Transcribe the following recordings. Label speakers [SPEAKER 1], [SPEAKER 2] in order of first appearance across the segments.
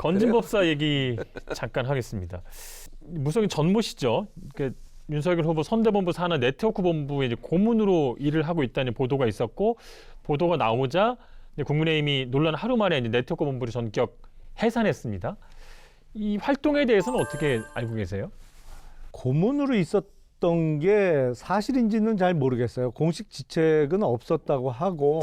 [SPEAKER 1] 건진법사 얘기 잠깐 하겠습니다. 무속인 전모시죠. 윤석열 후보 선대본부 산하 네트워크 본부에 이제 고문으로 일을 하고 있다는 보도가 있었고 보도가 나오자 국민의힘이 논란 하루 만에 이제 네트워크 본부를 전격 해산했습니다. 이 활동에 대해서는 어떻게 알고 계세요?
[SPEAKER 2] 고문으로 있었던 게 사실인지는 잘 모르겠어요. 공식 지책은 없었다고 하고.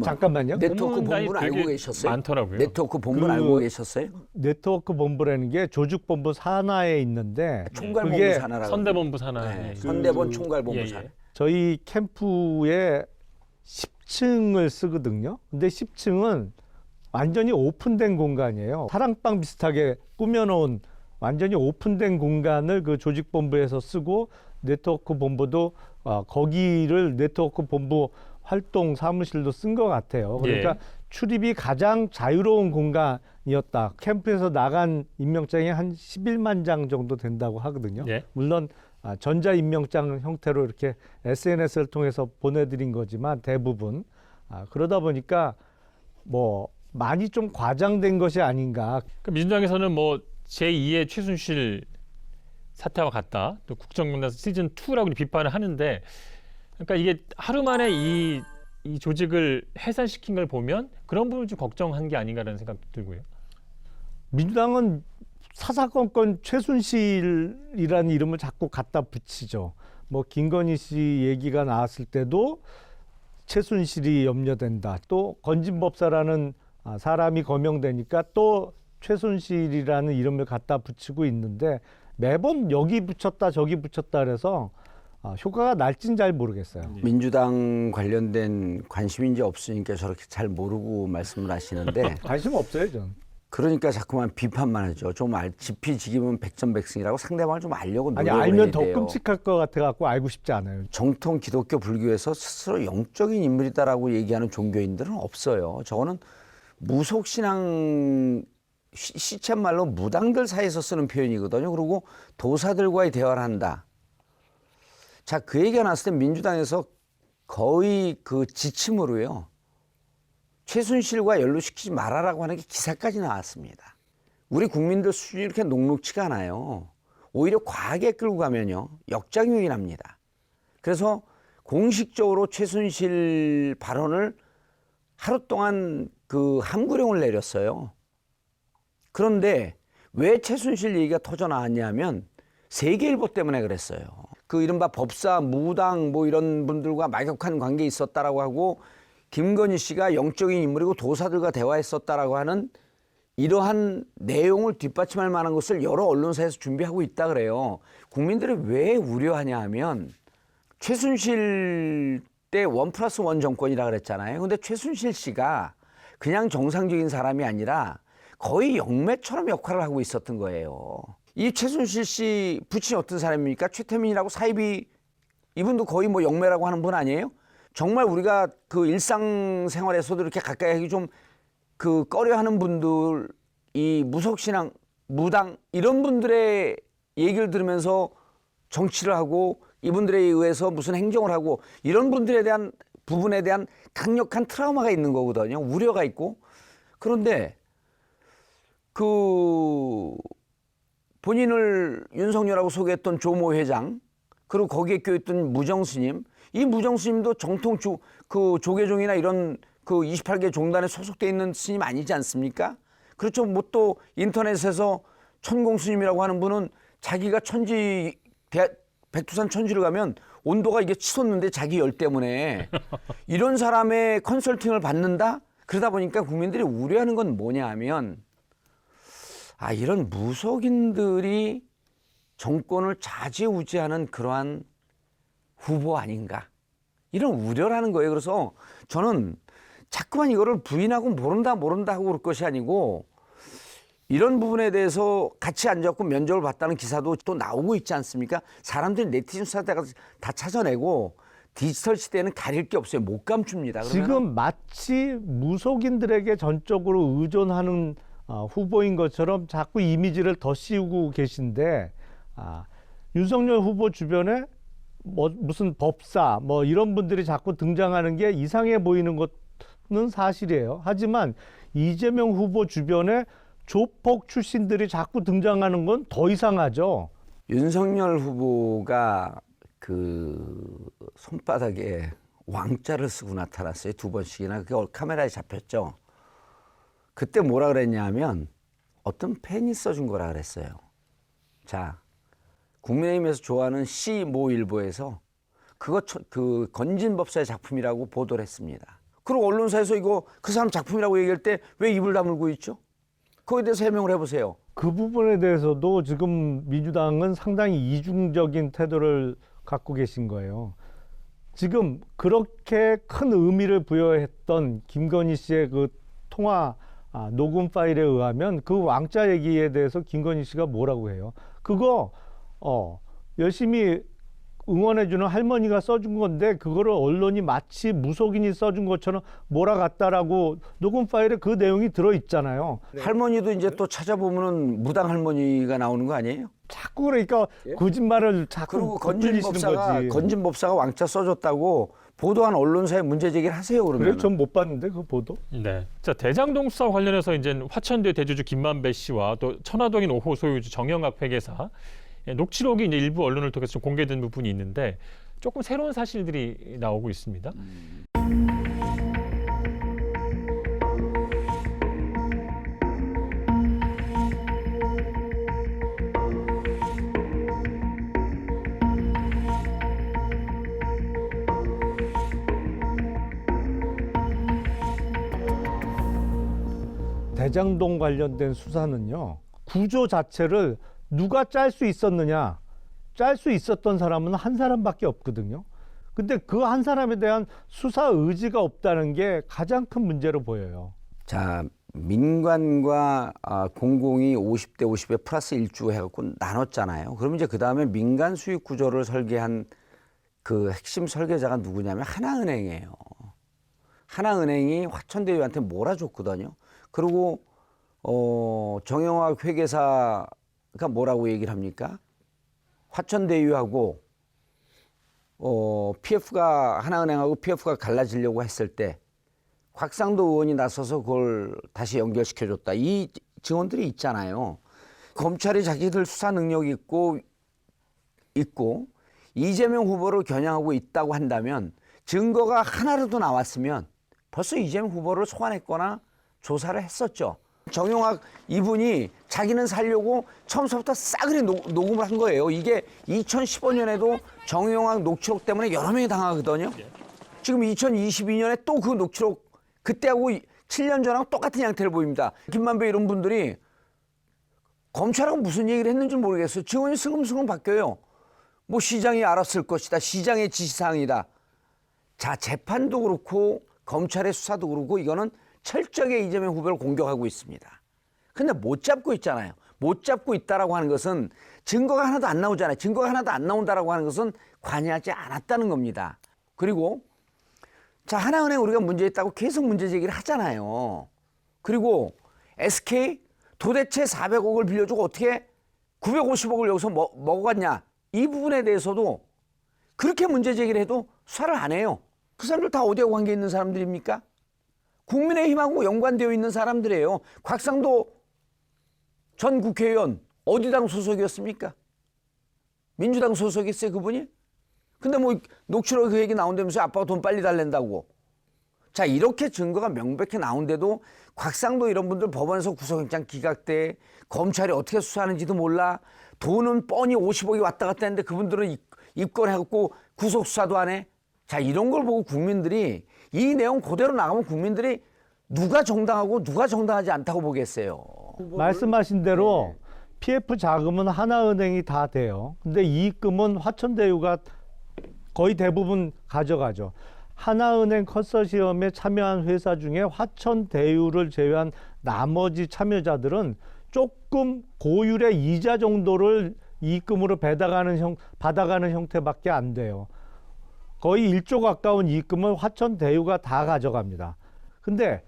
[SPEAKER 2] 잠깐만요.
[SPEAKER 3] 네트워크 본부는 알고 계셨어요?
[SPEAKER 1] 많더라고요.
[SPEAKER 3] 네트워크 본부는 알고 계셨어요?
[SPEAKER 2] 네트워크 본부라는 게 조직본부 산하에 있는데
[SPEAKER 3] 총괄본부 산하라고.
[SPEAKER 1] 선대본부 산하.
[SPEAKER 3] 네, 선대본 총괄본부 산하.
[SPEAKER 2] 저희 캠프에 10층을 쓰거든요. 근데 10층은 완전히 오픈된 공간이에요. 사랑방 비슷하게 꾸며놓은 완전히 오픈된 공간을 그 조직본부에서 쓰고 네트워크 본부도 거기를 네트워크 본부 활동 사무실로 쓴 것 같아요. 그러니까 출입이 가장 자유로운 공간이었다. 캠프에서 나간 임명장이 한 11만 장 정도 된다고 하거든요. 물론 전자임명장 형태로 이렇게 SNS를 통해서 보내드린 거지만 대부분 그러다 보니까 뭐 많이 좀 과장된 것이 아닌가.
[SPEAKER 1] 민주당에서는 뭐 제2의 최순실 사태와 같다. 또 국정농단 시즌 2라고 비판을 하는데, 그러니까 이게 하루 만에 이 조직을 해산시킨 걸 보면 그런 부분을 좀 걱정한 게 아닌가라는 생각도 들고요.
[SPEAKER 2] 민주당은 사사건건 최순실이라는 이름을 자꾸 갖다 붙이죠. 뭐 김건희 씨 얘기가 나왔을 때도 최순실이 염려된다. 또 건진법사라는 사람이 거명되니까 또 최순실이라는 이름을 갖다 붙이고 있는데 매번 여기 붙였다 저기 붙였다 그래서 효과가 날진 잘 모르겠어요.
[SPEAKER 3] 민주당 관련된 관심인지 없으니까 저렇게 잘 모르고 말씀을 하시는데
[SPEAKER 2] 관심 없어요, 전.
[SPEAKER 3] 그러니까 자꾸만 비판만 하죠. 좀 지피지기면 백전백승이라고 상대방을 좀 알려고 노력을
[SPEAKER 2] 아니
[SPEAKER 3] 해야
[SPEAKER 2] 알면
[SPEAKER 3] 돼요.
[SPEAKER 2] 더 끔찍할 것 같아갖고 알고 싶지 않아요.
[SPEAKER 3] 정통 기독교 불교에서 스스로 영적인 인물이다라고 얘기하는 종교인들은 없어요. 저거는 무속신앙 시쳇말로 무당들 사이에서 쓰는 표현이거든요. 그리고 도사들과의 대화를 한다. 자, 그 얘기가 나왔을 때 민주당에서 거의 그 지침으로요. 최순실과 연루시키지 말아라고 하는 게 기사까지 나왔습니다. 우리 국민들 수준이 이렇게 녹록치가 않아요. 오히려 과하게 끌고 가면요. 역작용이 납니다. 그래서 공식적으로 최순실 발언을 하루 동안 그 함구령을 내렸어요. 그런데 왜 최순실 얘기가 터져 나왔냐면 세계일보 때문에 그랬어요. 그 이른바 법사, 무당 뭐 이런 분들과 막역한 관계에 있었다라고 하고 김건희 씨가 영적인 인물이고 도사들과 대화했었다라고 하는 이러한 내용을 뒷받침할 만한 것을 여러 언론사에서 준비하고 있다 그래요. 국민들이 왜 우려하냐 하면 최순실 때 1+1 정권이라 그랬잖아요. 근데 최순실 씨가 그냥 정상적인 사람이 아니라 거의 영매처럼 역할을 하고 있었던 거예요. 이 최순실 씨 부친이 어떤 사람입니까? 최태민이라고 사이비 이분도 거의 뭐 영매라고 하는 분 아니에요? 정말 우리가 그 일상생활에서도 이렇게 가까이 하기 좀 그 꺼려하는 분들, 이 무속신앙, 무당 이런 분들의 얘기를 들으면서 정치를 하고 이분들에 의해서 무슨 행정을 하고 이런 분들에 대한 부분에 대한 강력한 트라우마가 있는 거거든요. 우려가 있고. 그런데 그 본인을 윤석열하고 소개했던 조모 회장 그리고 거기에 껴있던 무정스님 이 무정스님도 정통 그 조계종이나 이런 그 28개 종단에 소속돼 있는 스님 아니지 않습니까? 그렇죠. 뭐 또 인터넷에서 천공스님이라고 하는 분은 자기가 백두산 천지를 가면 온도가 이게 치솟는데 자기 열 때문에 이런 사람의 컨설팅을 받는다? 그러다 보니까 국민들이 우려하는 건 뭐냐 하면 이런 무속인들이 정권을 좌지우지하는 그러한 후보 아닌가 이런 우려라는 거예요. 그래서 저는 자꾸만 이거를 부인하고 모른다 하고 그럴 것이 아니고 이런 부분에 대해서 같이 앉았고 면접을 봤다는 기사도 또 나오고 있지 않습니까? 사람들이 네티즌 수사대가 다 찾아내고 디지털 시대에는 가릴 게 없어요. 못 감춥니다.
[SPEAKER 2] 지금 마치 무속인들에게 전적으로 의존하는 후보인 것처럼 자꾸 이미지를 더 씌우고 계신데 윤석열 후보 주변에 뭐 무슨 법사 뭐 이런 분들이 자꾸 등장하는 게 이상해 보이는 것은 사실이에요. 하지만 이재명 후보 주변에 조폭 출신들이 자꾸 등장하는 건 더 이상하죠.
[SPEAKER 3] 윤석열 후보가 그 손바닥에 왕자를 쓰고 나타났어요. 2번씩이나. 그게 카메라에 잡혔죠. 그때 뭐라 그랬냐면 어떤 팬이 써준 거라 그랬어요. 자, 국민의힘에서 좋아하는 C 모 일보에서 그 건진법사의 작품이라고 보도를 했습니다. 그리고 언론사에서 이거 그 사람 작품이라고 얘기할 때 왜 입을 다물고 있죠? 거기에 대해서 해명을 해보세요.
[SPEAKER 2] 그 부분에 대해서도 지금 민주당은 상당히 이중적인 태도를 갖고 계신 거예요. 지금 그렇게 큰 의미를 부여했던 김건희 씨의 그 통화 녹음 파일에 의하면 그 왕자 얘기에 대해서 김건희 씨가 뭐라고 해요? 그거 열심히 응원해주는 할머니가 써준 건데 그거를 언론이 마치 무속인이 써준 것처럼 몰아갔다라고 녹음 파일에 그 내용이 들어있잖아요.
[SPEAKER 3] 할머니도 이제 또 찾아보면은 무당 할머니가 나오는 거 아니에요?
[SPEAKER 2] 자꾸 그러니까 거짓말을
[SPEAKER 3] 그리고
[SPEAKER 2] 자꾸 건드리시는 거지.
[SPEAKER 3] 건진법사가 왕자 써줬다고 보도한 언론사에 문제 제기를 하세요. 그러면.
[SPEAKER 2] 그래, 전 못 봤는데 그 보도.
[SPEAKER 1] 네. 자, 대장동 수사 관련해서 이제 화천대 대주주 김만배 씨와 또 천화동인 5호 소유주 정영학 회계사 녹취록이 이제 일부 언론을 통해서 좀 공개된 부분이 있는데 조금 새로운 사실들이 나오고 있습니다.
[SPEAKER 2] 대장동 관련된 수사는요, 구조 자체를 누가 짤 수 있었느냐, 짤 수 있었던 사람은 한 사람밖에 없거든요. 근데 그 한 사람에 대한 수사 의지가 없다는 게 가장 큰 문제로 보여요.
[SPEAKER 3] 자, 민관과 공공이 50대 50에 플러스 1주 해갖고 나눴잖아요. 그럼 이제 그 다음에 민간 수익 구조를 설계한 그 핵심 설계자가 누구냐면 하나은행이에요. 하나은행이 화천대유한테 몰아줬거든요. 그리고 정영학 회계사가 뭐라고 얘기를 합니까? 화천대유하고 PF가 하나은행하고 PF가 갈라지려고 했을 때 곽상도 의원이 나서서 그걸 다시 연결시켜줬다. 이 증언들이 있잖아요. 검찰이 자기들 수사 능력이 있고 이재명 후보를 겨냥하고 있다고 한다면 증거가 하나라도 나왔으면 벌써 이재명 후보를 소환했거나 조사를 했었죠. 정영학 이분이 자기는 살려고 처음부터 싸그리 녹음을 한 거예요. 이게 2015년에도 정영학 녹취록 때문에 여러 명이 당하거든요. 지금 2022년에 또 그 녹취록 그때하고 7년 전하고 똑같은 양태를 보입니다. 김만배 이런 분들이 검찰하고 무슨 얘기를 했는지 모르겠어요. 증언이 슬금슬금 바뀌어요. 뭐 시장이 알았을 것이다. 시장의 지시사항이다. 자, 재판도 그렇고 검찰의 수사도 그렇고 이거는 철저하게 이재명 후보를 공격하고 있습니다. 근데 못 잡고 있잖아요. 못 잡고 있다라고 하는 것은 증거가 하나도 안 나오잖아요. 증거가 하나도 안 나온다라고 하는 것은 관여하지 않았다는 겁니다. 그리고 자, 하나은행 우리가 문제 있다고 계속 문제 제기를 하잖아요. 그리고 SK 도대체 400억을 빌려주고 어떻게 950억을 여기서 먹어갔냐. 이 부분에 대해서도 그렇게 문제 제기를 해도 수사를 안 해요. 그 사람들 다 어디하고 관계 있는 사람들입니까? 국민의힘하고 연관되어 있는 사람들이에요. 곽상도 전 국회의원 어디 당 소속이었습니까? 민주당 소속이었어요, 그분이? 근데 뭐 녹취록 그 얘기 나온다면서 아빠가 돈 빨리 달랜다고. 자, 이렇게 증거가 명백히 나온데도 곽상도 이런 분들 법원에서 구속영장 기각돼. 검찰이 어떻게 수사하는지도 몰라. 돈은 뻔히 50억이 왔다 갔다 했는데 그분들은 입건해갖고 구속 수사도 안 해. 자, 이런 걸 보고 국민들이 이 내용 그대로 나가면 국민들이 누가 정당하고 누가 정당하지 않다고 보겠어요.
[SPEAKER 2] 말씀하신 대로 PF 자금은 하나은행이 다 돼요. 근데 이익금은 화천대유가 거의 대부분 가져가죠. 하나은행 컨소시엄에 참여한 회사 중에 화천대유를 제외한 나머지 참여자들은 조금 고율의 이자 정도를 이익금으로 받아가는 형태밖에 안 돼요. 거의 1조 가까운 이익금을 화천대유가 다 가져갑니다. 근데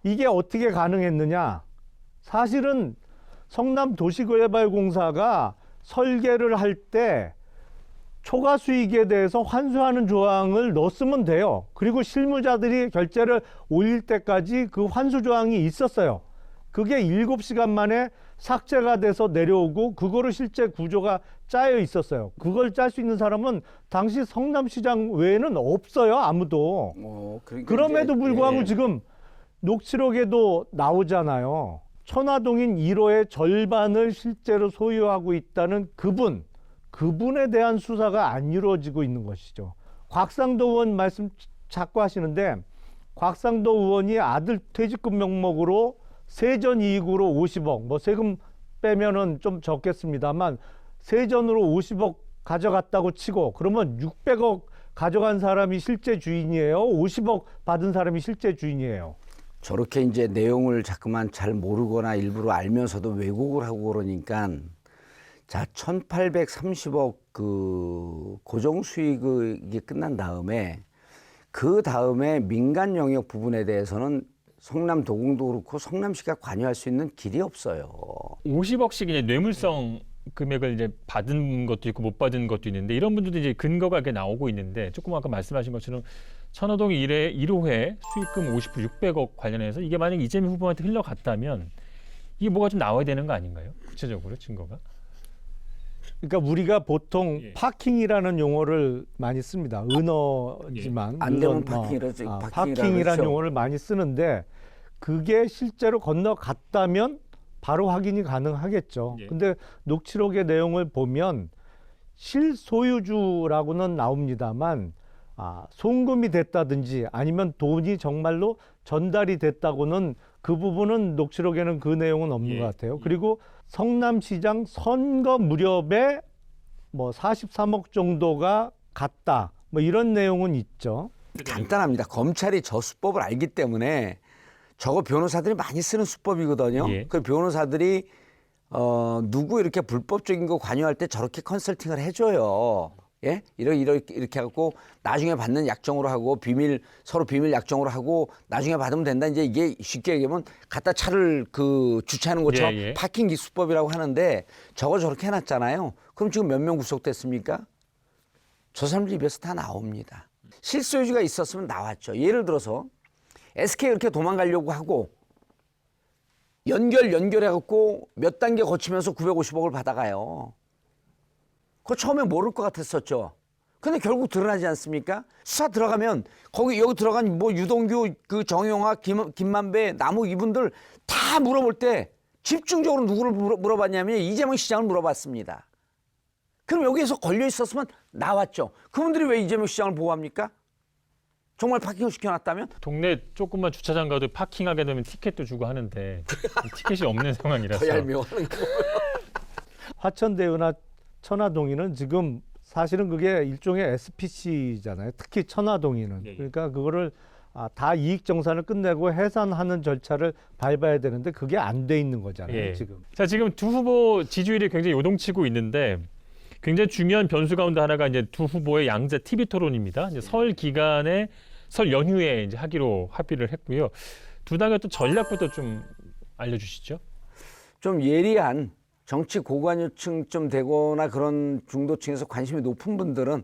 [SPEAKER 2] 이게 어떻게 가능했느냐? 사실은 성남도시개발공사가 설계를 할 때 초과 수익에 대해서 환수하는 조항을 넣었으면 돼요. 그리고 실무자들이 결제를 올릴 때까지 그 환수 조항이 있었어요. 그게 7시간 만에 삭제가 돼서 내려오고 그거를 실제 구조가 짜여 있었어요. 그걸 짤 수 있는 사람은 당시 성남시장 외에는 없어요. 아무도.
[SPEAKER 3] 그러니까
[SPEAKER 2] 그럼에도
[SPEAKER 3] 이제,
[SPEAKER 2] 불구하고
[SPEAKER 3] 예.
[SPEAKER 2] 지금 녹취록에도 나오잖아요. 천화동인 1호의 절반을 실제로 소유하고 있다는 그분에 대한 수사가 안 이루어지고 있는 것이죠. 곽상도 의원 말씀 자꾸 하시는데 곽상도 의원이 아들 퇴직금 명목으로 세전 이익으로 50억, 뭐 세금 빼면은 좀 적겠습니다만 세전으로 50억 가져갔다고 치고 그러면 600억 가져간 사람이 실제 주인이에요? 50억 받은 사람이 실제 주인이에요?
[SPEAKER 3] 저렇게 이제 내용을 자꾸만 잘 모르거나 일부러 알면서도 왜곡을 하고 그러니까 자 1,830억 그 고정 수익이 끝난 다음에 그 다음에 민간 영역 부분에 대해서는 성남도공도 그렇고 성남시가 관여할 수 있는 길이 없어요.
[SPEAKER 1] 50억씩 이제 뇌물성 금액을 이제 받은 것도 있고 못 받은 것도 있는데 이런 분들도 이제 근거가 이렇게 나오고 있는데 조금 아까 말씀하신 것처럼 천화동 1호회 수익금 600억 관련해서 이게 만약 이재명 후보한테 흘러갔다면 이게 뭐가 좀 나와야 되는 거 아닌가요? 구체적으로 증거가?
[SPEAKER 2] 그러니까 우리가 보통
[SPEAKER 1] 예.
[SPEAKER 2] 파킹이라는 용어를 많이 씁니다. 은어지만
[SPEAKER 3] 안 되면
[SPEAKER 2] 물론
[SPEAKER 3] 파킹이라죠.
[SPEAKER 2] 파킹이라는
[SPEAKER 3] 그렇죠.
[SPEAKER 2] 용어를 많이 쓰는데 그게 실제로 건너갔다면 바로 확인이 가능하겠죠.
[SPEAKER 1] 예.
[SPEAKER 2] 근데 녹취록의 내용을 보면 실소유주라고는 나옵니다만 송금이 됐다든지 아니면 돈이 정말로 전달이 됐다고는 그 부분은 녹취록에는 그 내용은 없는
[SPEAKER 1] 예.
[SPEAKER 2] 것 같아요. 그리고 성남시장 선거 무렵에 뭐 43억 정도가 갔다. 뭐 이런 내용은 있죠.
[SPEAKER 3] 간단합니다. 검찰이 저 수법을 알기 때문에 저거 변호사들이 많이 쓰는 수법이거든요.
[SPEAKER 1] 예.
[SPEAKER 3] 그 변호사들이 누구 이렇게 불법적인 거 관여할 때 저렇게 컨설팅을 해줘요. 예? 이렇게 하고 나중에 받는 약정으로 하고 서로 비밀 약정으로 하고 나중에 받으면 된다. 이제 이게 쉽게 얘기하면 갖다 차를 그 주차하는 것처럼
[SPEAKER 1] 예, 예.
[SPEAKER 3] 파킹 기수법이라고 하는데 저거 저렇게 해놨잖아요. 그럼 지금 몇 명 구속됐습니까? 저 사람들 입에서 다 나옵니다. 실소유주가 있었으면 나왔죠. 예를 들어서 SK 이렇게 도망가려고 하고 연결해갖고 몇 단계 거치면서 950억을 받아가요. 그거 처음에 모를 것 같았었죠. 근데 결국 드러나지 않습니까? 수사 들어가면 여기 들어간 뭐 유동규, 그 정영학, 김만배, 남욱 이분들 다 물어볼 때 집중적으로 누구를 물어봤냐면 이재명 시장을 물어봤습니다. 그럼 여기에서 걸려 있었으면 나왔죠. 그분들이 왜 이재명 시장을 보호합니까? 정말 파킹을 시켜놨다면?
[SPEAKER 1] 동네 조금만 주차장 가도 파킹하게 되면 티켓도 주고 하는데 티켓이 없는 상황이라서.
[SPEAKER 3] 더 얄미워하는 거.
[SPEAKER 2] 화천대유나 천화동인은 지금 사실은 그게 일종의 SPC잖아요. 특히 천화동인은.
[SPEAKER 1] 예, 예.
[SPEAKER 2] 그러니까 그거를 다 이익 정산을 끝내고 해산하는 절차를 밟아야 되는데 그게 안 돼 있는 거잖아요.
[SPEAKER 1] 예.
[SPEAKER 2] 지금.
[SPEAKER 1] 자, 지금 두 후보 지지율이 굉장히 요동치고 있는데 굉장히 중요한 변수 가운데 하나가 이제 두 후보의 양자 TV 토론입니다. 이제 설 연휴에 이제 하기로 합의를 했고요. 두 당의 또 전략부터 좀 알려주시죠.
[SPEAKER 3] 좀 예리한 정치 고관여층 좀 되거나 그런 중도층에서 관심이 높은 분들은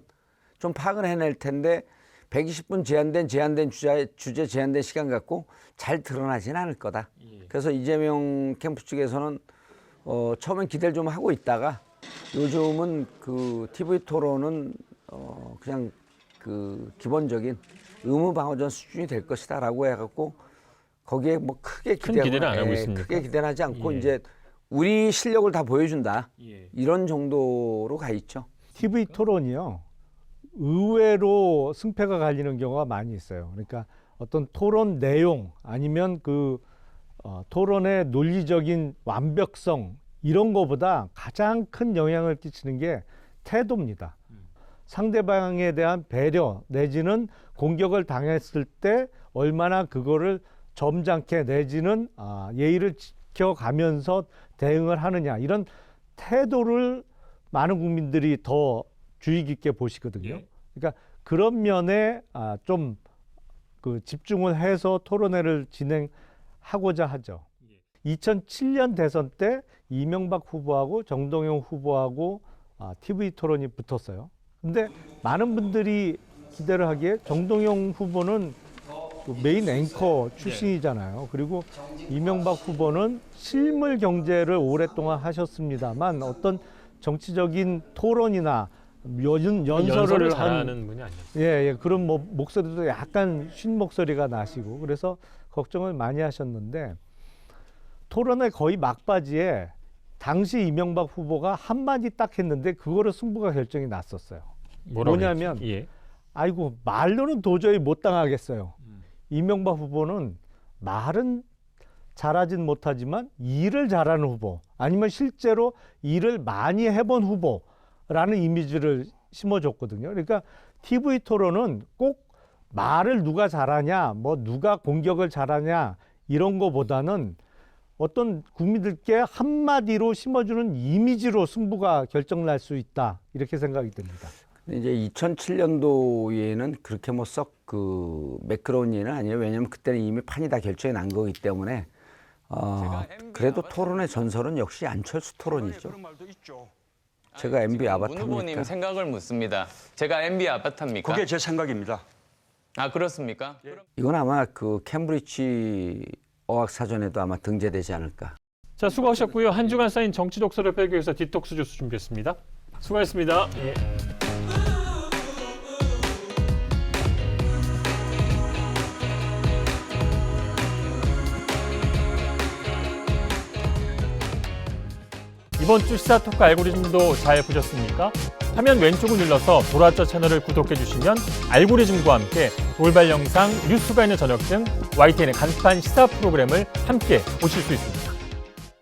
[SPEAKER 3] 좀 파악을 해낼 텐데 120분 제한된 주제 제한된 시간 갖고 잘 드러나지는 않을 거다. 그래서 이재명 캠프 측에서는 처음엔 기대를 좀 하고 있다가 요즘은 그 TV 토론은 그냥 그 기본적인 의무방어전 수준이 될 것이다라고 해갖고 거기에 뭐 크게
[SPEAKER 1] 기대는 안 하고 있습니까?
[SPEAKER 3] 크게 기대는 하지 않고
[SPEAKER 1] 예.
[SPEAKER 3] 이제 우리 실력을 다 보여준다.
[SPEAKER 1] 예.
[SPEAKER 3] 이런 정도로 가 있죠.
[SPEAKER 2] TV 토론이요. 의외로 승패가 갈리는 경우가 많이 있어요. 그러니까 어떤 토론 내용 아니면 그 토론의 논리적인 완벽성 이런 거보다 가장 큰 영향을 끼치는 게 태도입니다. 상대방에 대한 배려 내지는 공격을 당했을 때 얼마나 그거를 점잖게 내지는 예의를 지켜가면서 대응을 하느냐 이런 태도를 많은 국민들이 더 주의 깊게 보시거든요.
[SPEAKER 1] 예.
[SPEAKER 2] 그러니까 그런 면에 좀 그 집중을 해서 토론회를 진행하고자 하죠. 2007년 대선 때 이명박 후보하고 정동영 후보하고 TV 토론이 붙었어요. 근데 많은 분들이 기대를 하기에 정동영 후보는 그 메인 앵커 출신이잖아요. 그리고 이명박 후보는 실물 경제를 오랫동안 하셨습니다만 어떤 정치적인 토론이나 연설을
[SPEAKER 1] 잘하는 분이 아니었어요.
[SPEAKER 2] 예, 그런 뭐 목소리도 약간 쉰 목소리가 나시고 그래서 걱정을 많이 하셨는데 토론의 거의 막바지에 당시 이명박 후보가 한마디 딱 했는데 그거를 승부가 결정이 났었어요. 뭐냐면
[SPEAKER 1] 예.
[SPEAKER 2] 아이고 말로는 도저히 못 당하겠어요. 이명박 후보는 말은 잘하진 못하지만 일을 잘하는 후보 아니면 실제로 일을 많이 해본 후보라는 이미지를 심어줬거든요. 그러니까 TV 토론은 꼭 말을 누가 잘하냐 뭐 누가 공격을 잘하냐 이런 거보다는 어떤 국민들께 한마디로 심어주는 이미지로 승부가 결정날 수 있다 이렇게 생각이 듭니다.
[SPEAKER 3] 근데 이제 2007년도에는 그렇게 뭐 썩 그 매끄러운 일은 아니에요. 왜냐하면 그때는 이미 판이 다 결정이 난 거기 때문에 그래도 토론의 전설은 역시 안철수 토론이죠. 제가 MB
[SPEAKER 4] 문
[SPEAKER 3] 아바타입니까?
[SPEAKER 4] 후보님 생각을 묻습니다. 제가 MB 아바타입니까?
[SPEAKER 5] 그게 제 생각입니다.
[SPEAKER 4] 아 그렇습니까?
[SPEAKER 3] 이건 아마 그 캠브리지 어학사전에도 아마 등재되지 않을까.
[SPEAKER 1] 자, 수고하셨고요. 한 주간 쌓인 정치 독서를 빼기 위해서 디톡스 주스 준비했습니다. 수고하셨습니다. 예. 이번 주 시사토크 알고리즘도 잘 보셨습니까? 화면 왼쪽을 눌러서 돌아쩌 채널을 구독해 주시면 알고리즘과 함께 돌발 영상, 뉴스가 있는 저녁 등 YTN의 간판 시사 프로그램을 함께 보실 수 있습니다.